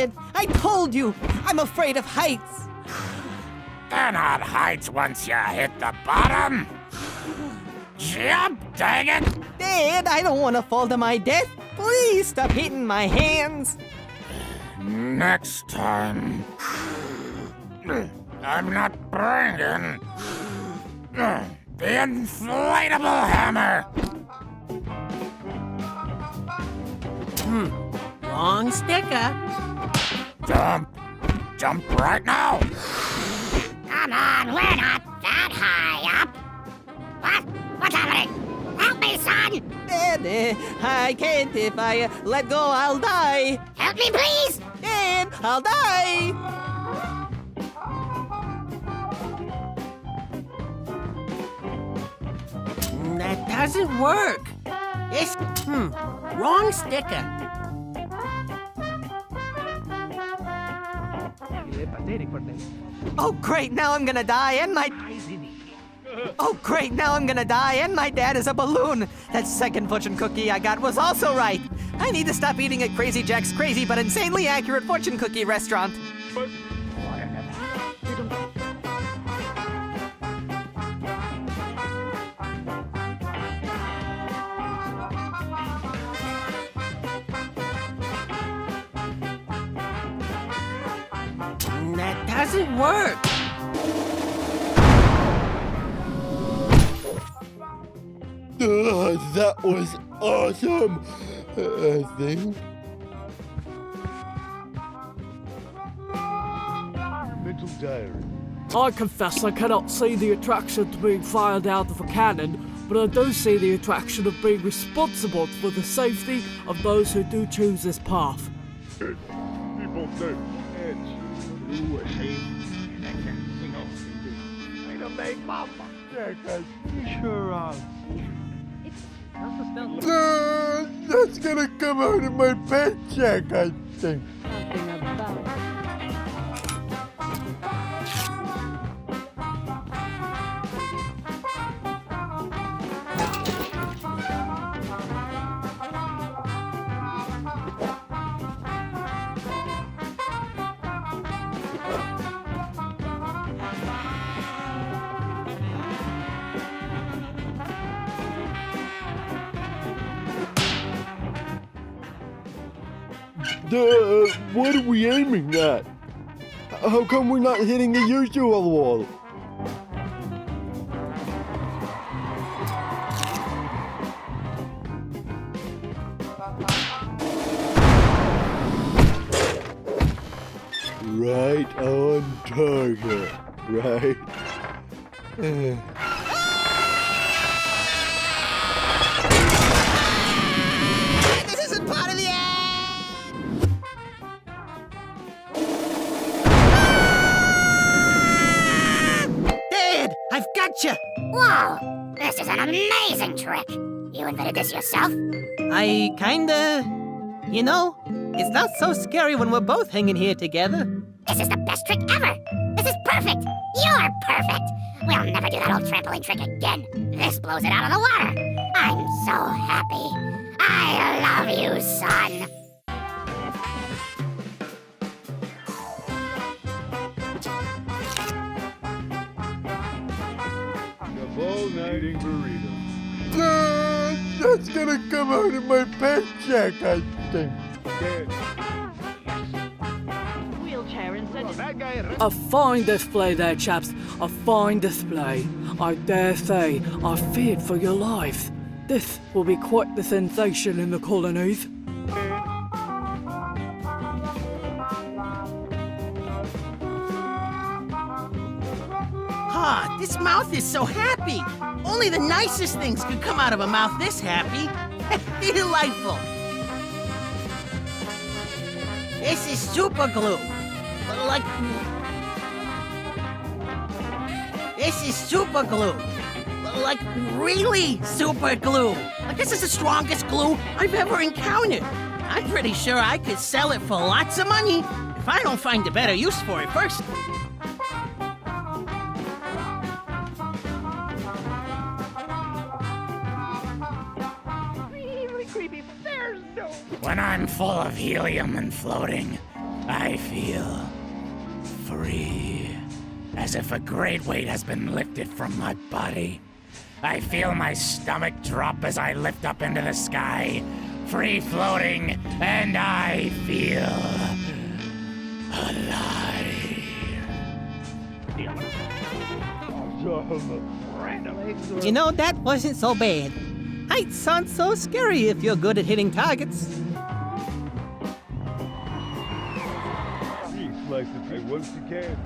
Dad, I told you, I'm afraid of heights. They're not heights once you hit the bottom. Jump, dang it! Dad, I don't want to fall to my death. Please stop hitting my hands. Next time, I'm not bringing the inflatable hammer. Wrong sticker. Jump right now. Come on, we're not that high up. What? What's happening? Help me, son! Dad, I can't. If I let go, I'll die. Help me, please! Dad, I'll die. That doesn't work. It's, wrong sticker. Oh, great, now I'm gonna die, and my... Oh, great, now I'm gonna die, and my dad is a balloon. That second fortune cookie I got was also right. I need to stop eating at Crazy Jack's crazy but insanely accurate fortune cookie restaurant. That doesn't work. That was awesome, I think. Mental diary. I confess I cannot see the attraction to being fired out of a cannon, but I do see the attraction of being responsible for the safety of those who do choose this path. People do. Sure are. That's gonna come out of my paycheck, I think. What are we aiming at? How come we're not hitting the usual wall? Right on target, right? This isn't part of the Dad, I've got you. Whoa! This is an amazing trick. You invented this yourself? I kinda... You know, it's not so scary when we're both hanging here together. This is the best trick ever! This is perfect! You're perfect! We'll never do that old trampoline trick again. This blows it out of the water. I'm so happy. I love you, son. The ball nighting burrito. That's gonna come out of my paycheck, I think. A fine display there, chaps. A fine display. I dare say, I feared for your lives. This will be quite the sensation in the colonies. Ah, this mouth is so happy. Only the nicest things could come out of a mouth this happy. Delightful. This is super glue. Like... This is super glue. Like, really super glue. Like, this is the strongest glue I've ever encountered. I'm pretty sure I could sell it for lots of money if I don't find a better use for it first. When I'm full of helium and floating, I feel free, as if a great weight has been lifted from my body. I feel my stomach drop as I lift up into the sky, free floating, and I feel alive. You know, that wasn't so bad. Heights aren't so scary if you're good at hitting targets. Please slice it hey, once you can.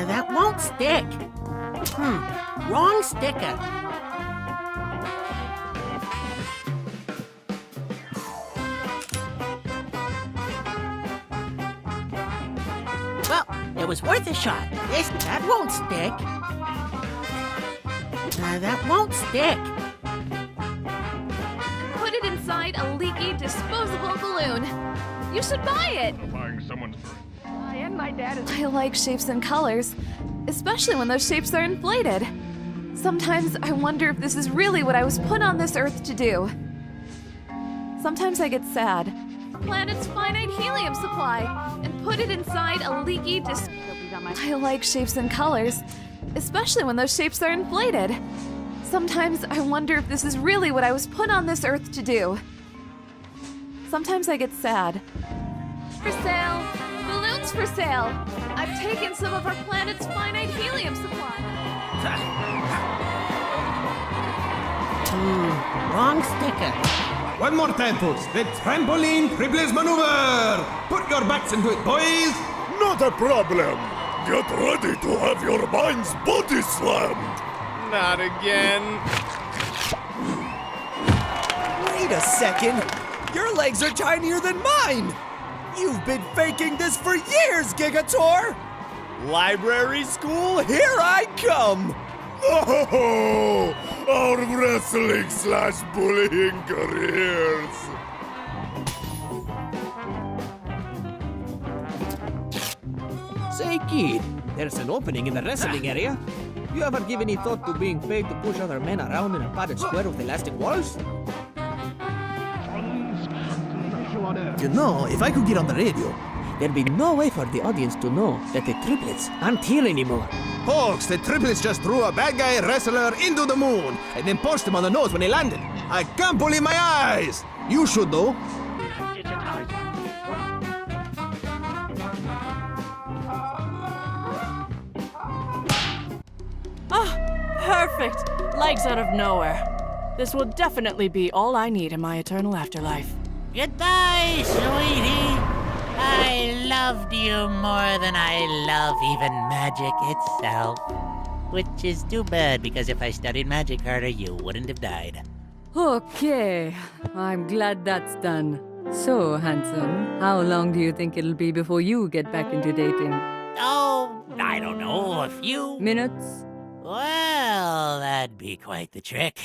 That won't stick. Wrong sticker. Well, it was worth a shot. That won't stick. That won't stick. Put it inside a leaky, disposable balloon. You should buy it. And my dad is... I like shapes and colors, especially when those shapes are inflated. Sometimes I wonder if this is really what I was put on this earth to do. Sometimes I get sad. Planet's finite helium supply, and put it inside a leaky, I like shapes and colors, especially when those shapes are inflated. Sometimes I wonder if this is really what I was put on this earth to do. Sometimes I get sad. For sale! Balloons for sale! I've taken some of our planet's finite helium supply. Wrong sticker. One more time, folks. The trampoline triples maneuver! Put your backs into it, boys! Not a problem. Get ready to have your mind's body slammed. Not again. Wait a second! Your legs are tinier than mine! You've been faking this for years, Gigator! Library school, here I come! Oh, our wrestling/bullying careers. Say, kid, there's an opening in the wrestling area. You ever give any thought to being paid to push other men around in a padded square with elastic walls? You know, if I could get on the radio, there'd be no way for the audience to know that the triplets aren't here anymore. Folks, the triplets just threw a bad guy wrestler into the moon and then punched him on the nose when he landed. I can't believe my eyes! You should, though. Perfect! Legs out of nowhere. This will definitely be all I need in my eternal afterlife. Goodbye, sweetie. I loved you more than I love even magic itself. Which is too bad, because if I studied magic harder, you wouldn't have died. Okay, I'm glad that's done. So, handsome, how long do you think it'll be before you get back into dating? Oh, I don't know, a few Minutes? Well, that'd be quite the trick.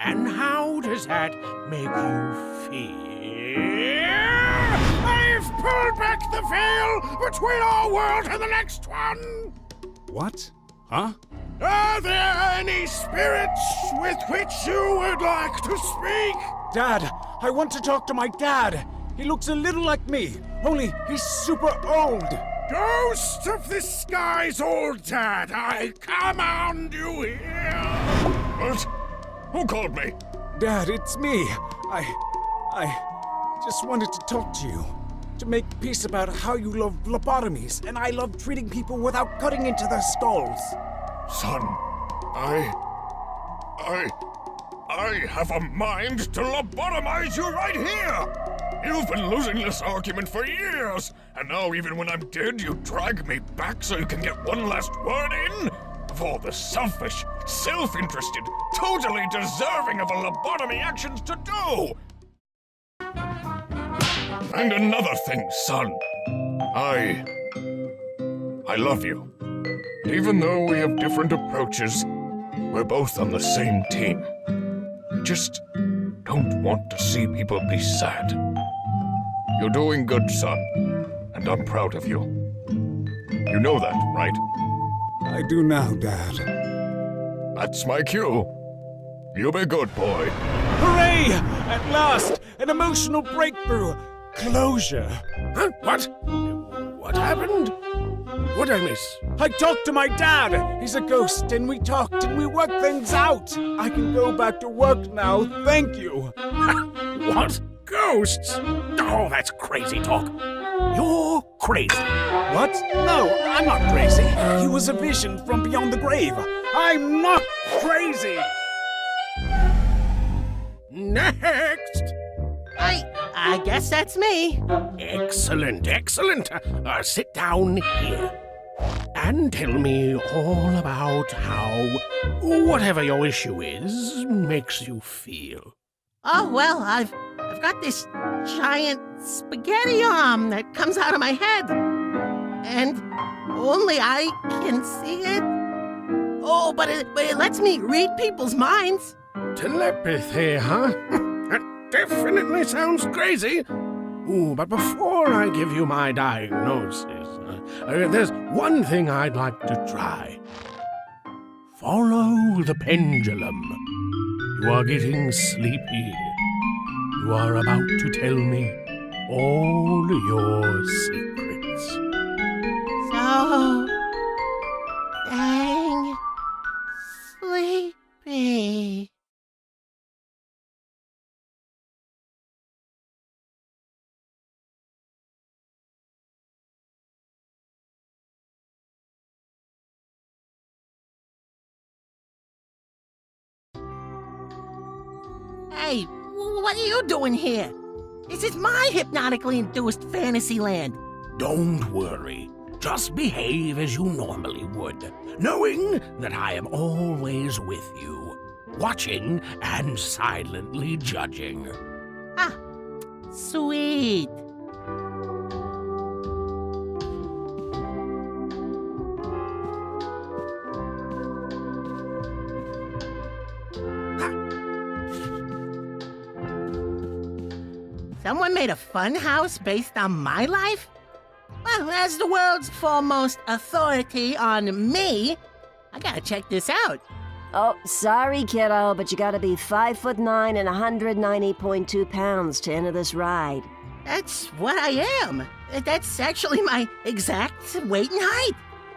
And how does that make you feel? I've pulled back the veil between our world and the next one! What? Huh? Are there any spirits with which you would like to speak? Dad, I want to talk to my dad. He looks a little like me, only he's super old. Ghost of the sky's old dad, I command you here! What? Who called me? Dad, it's me. I just wanted to talk to you. To make peace about how you love lobotomies, and I love treating people without cutting into their skulls. Son, I have a mind to lobotomize you right here! You've been losing this argument for years, and now even when I'm dead, you drag me back so you can get one last word in? Of all the selfish, self-interested, totally deserving of a lobotomy actions to do! And another thing, son. I love you. Even though we have different approaches, we're both on the same team. I just don't want to see people be sad. You're doing good, son, and I'm proud of you. You know that, right? I do now, Dad. That's my cue. You be good, boy. Hooray! At last! An emotional breakthrough! Closure! Huh? What? What happened? What'd I miss? I talked to my dad! He's a ghost, and we talked and we worked things out! I can go back to work now, thank you! What? Ghosts? Oh, that's crazy talk. You're crazy. What? No, I'm not crazy. He was a vision from beyond the grave. I'm not crazy! Next! I guess that's me. Excellent, excellent. Sit down here. And tell me all about how whatever your issue is makes you feel. Oh, well, I've got this giant spaghetti arm that comes out of my head. And only I can see it. Oh, but it lets me read people's minds. Telepathy, huh? That definitely sounds crazy. Ooh, but before I give you my diagnosis, there's one thing I'd like to try. Follow the pendulum. You are getting sleepy. You are about to tell me all your secrets. So dang sleepy. Hey, what are you doing here? This is my hypnotically induced fantasy land. Don't worry. Just behave as you normally would, knowing that I am always with you, watching and silently judging. Ah, sweet. Someone made a fun house based on my life? Well, as the world's foremost authority on me, I gotta check this out. Oh, sorry, kiddo, but you gotta be 5'9" and 190.2 pounds to enter this ride. That's what I am. That's actually my exact weight and height.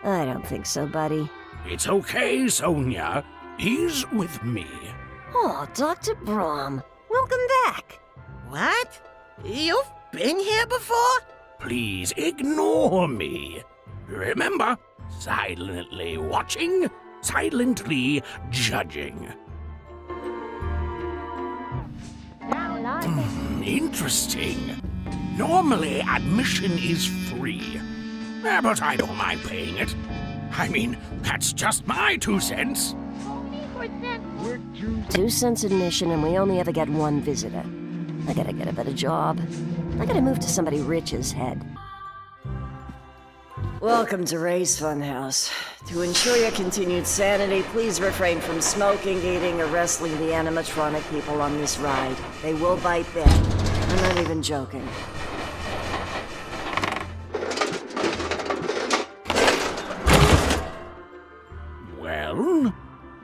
I don't think so, buddy. It's okay, Sonia. He's with me. Oh, Dr. Brahm, welcome back. What? You've been here before? Please ignore me. Remember, silently watching, silently judging. Interesting. Normally, admission is free. But I don't mind paying it. I mean, that's just my 2 cents. 2 cents admission, and we only ever get one visitor. I gotta get a better job. I gotta move to somebody rich's head. Welcome to Ray's Funhouse. To ensure your continued sanity, please refrain from smoking, eating, or wrestling the animatronic people on this ride. They will bite back. I'm not even joking. Well,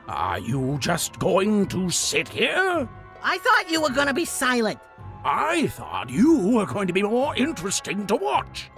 are you just going to sit here? I thought you were gonna be silent. I thought you were going to be more interesting to watch.